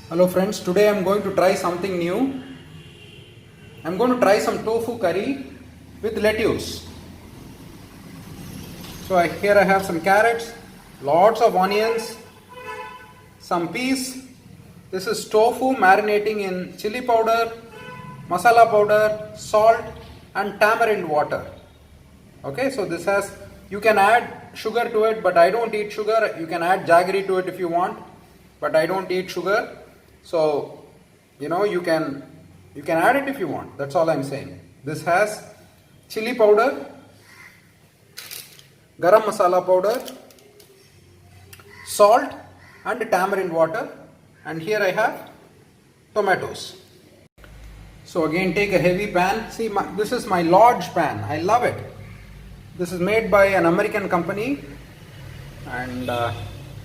Hello friends, today I am going to try something new. I am going to try some tofu curry with lettuce. So here I have some carrots, lots of onions, some peas. This is tofu marinating in chili powder, masala powder, salt and tamarind water. Okay, so this has, you can add sugar to it, but I don't eat sugar. You can add jaggery to it if you want, but I don't eat sugar. So, you can add it if you want. That's all I'm saying. This has chili powder, garam masala powder, salt and tamarind water, and here I have tomatoes. So again, take a heavy pan. See, this is my Lodge pan. I love it. This is made by an American company and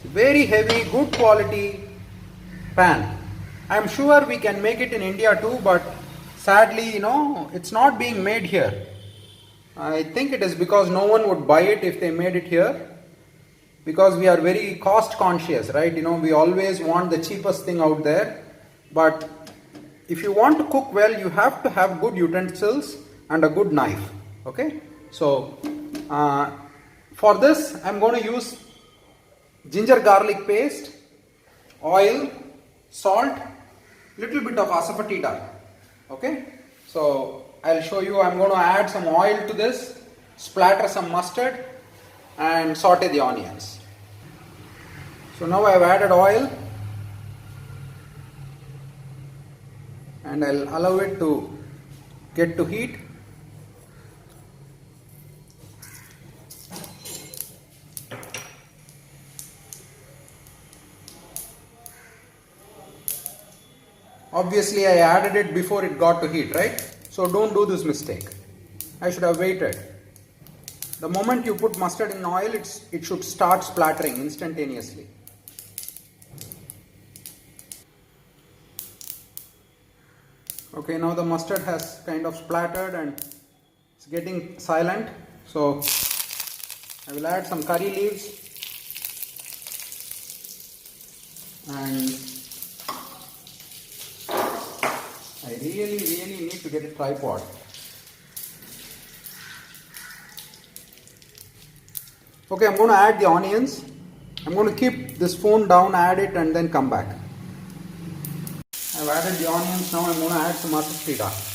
very heavy, good quality pan. I'm sure we can make it in India too, but sadly, it's not being made here. I think it is because no one would buy it if they made it here, because we are very cost conscious, right? We always want the cheapest thing out there, but if you want to cook well, you have to have good utensils and a good knife. Okay, so for this I'm going to use ginger garlic paste, oil, salt, little bit of asafoetida. Okay, so I'll show you. I'm going to add some oil to this, splatter some mustard and saute the onions. So now I've added oil and I'll allow it to get to heat. Obviously I added it before it got to heat, right? So don't do this mistake. I should have waited. The moment you put mustard in oil, it should start splattering instantaneously. Okay, now the mustard has kind of splattered and it's getting silent. So I will add some curry leaves and I really need to get a tripod. Okay, I'm going to add the onions. I'm going to keep this phone down, add it and then come back. I've added the onions, now I'm going to add some asafoetida.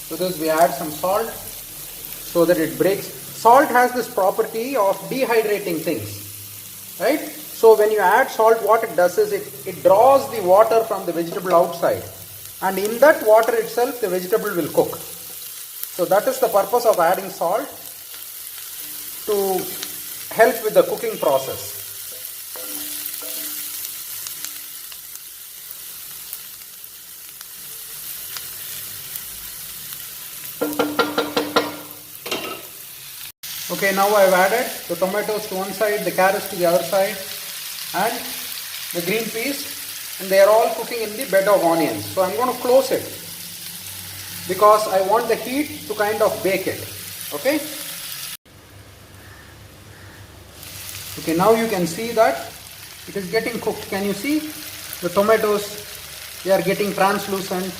So this we add some salt so that it breaks. Salt has this property of dehydrating things, right? So when you add salt, what it does is it draws the water from the vegetable outside, and in that water itself the vegetable will cook. So that is the purpose of adding salt, to help with the cooking process. Okay, now I have added the tomatoes to one side, the carrots to the other side and the green peas, and they are all cooking in the bed of onions. So I am going to close it because I want the heat to kind of bake it. Okay. Okay, now you can see that it is getting cooked. Can you see the tomatoes? They are getting translucent.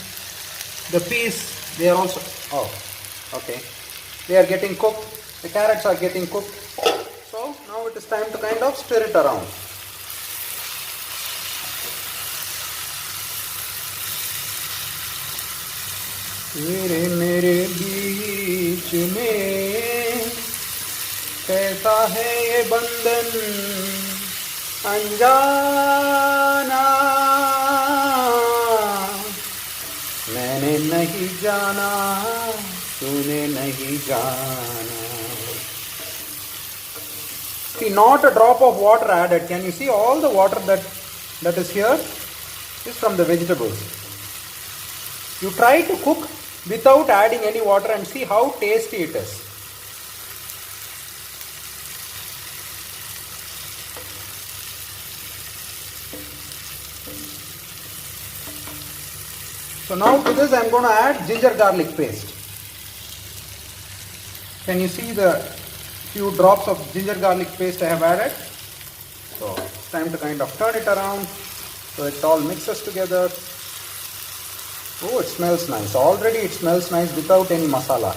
The peas, they are also, okay, they are getting cooked. The carrots are getting cooked. So now it is time to kind of stir it around. मेरे बीच में कैसा है ये बंधन अनजाना, मैंने नहीं जाना तूने नहीं जाना। See, not a drop of water added. Can you see all the water that is here is from the vegetables. You try to cook without adding any water and see how tasty it is. So now to this I am going to add ginger garlic paste. Can you see the few drops of ginger garlic paste I have added? So it's time to kind of turn it around so it all mixes together. Oh, it smells nice. Already it smells nice without any masala.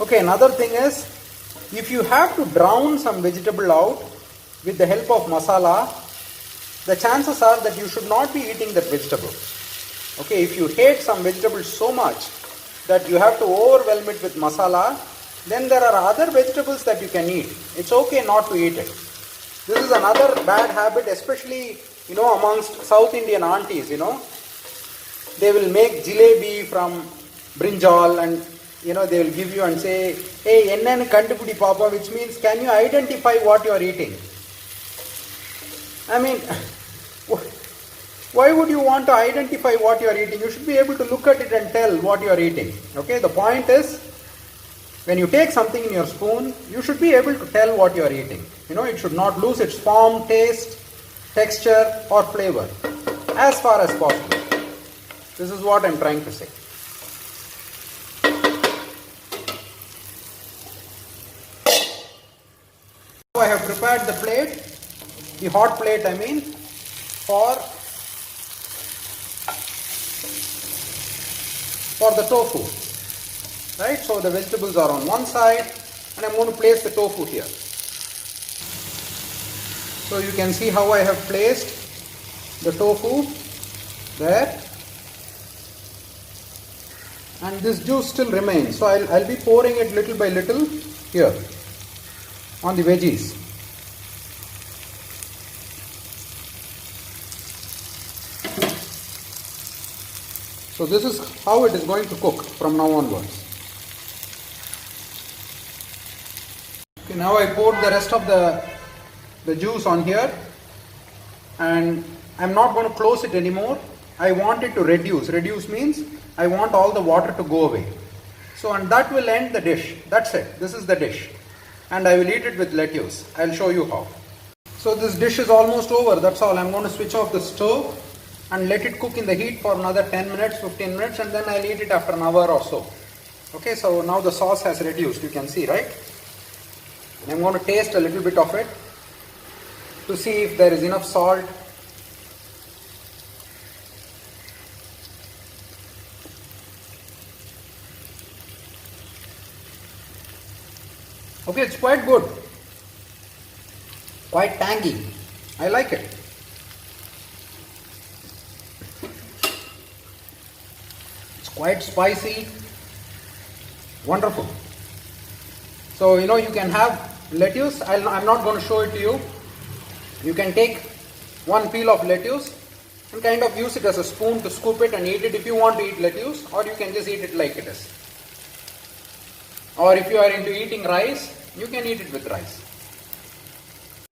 Okay, another thing is, if you have to drown some vegetable out with the help of masala, the chances are that you should not be eating that vegetable. Okay, if you hate some vegetable so much that you have to overwhelm it with masala, then there are other vegetables that you can eat. It's okay not to eat it. This is another bad habit, especially, amongst South Indian aunties, They will make jalebi from brinjal and, they will give you and say, hey, enna kandupudi papa, which means, can you identify what you are eating? I mean, why would you want to identify what you are eating? You should be able to look at it and tell what you are eating. Okay, the point is, when you take something in your spoon, you should be able to tell what you are eating. It should not lose its form, taste, texture or flavor as far as possible. This is what I am trying to say. Now I have prepared the plate, the hot plate I mean, for the tofu. Right, so the vegetables are on one side and I am going to place the tofu here. So you can see how I have placed the tofu there, and this juice still remains. So I'll be pouring it little by little here on the veggies. So this is how it is going to cook from now onwards. Okay, now I poured the rest of the juice on here, and I'm not going to close it anymore. I want it to reduce. Reduce means I want all the water to go away. So, and that will end the dish. That's it. This is the dish. And I will eat it with lettuce. I'll show you how. So this dish is almost over. That's all. I'm going to switch off the stove and let it cook in the heat for another 10 minutes, 15 minutes, and then I'll eat it after an hour or so. Okay, so now the sauce has reduced. You can see, right? I'm going to taste a little bit of it to see if there is enough salt. Okay, it's quite good. Quite tangy. I like it. It's quite spicy. Wonderful. So, you can have lettuce. I'm not going to show it to you. You can take one peel of lettuce and kind of use it as a spoon to scoop it and eat it if you want to eat lettuce, or you can just eat it like it is. Or if you are into eating rice, you can eat it with rice.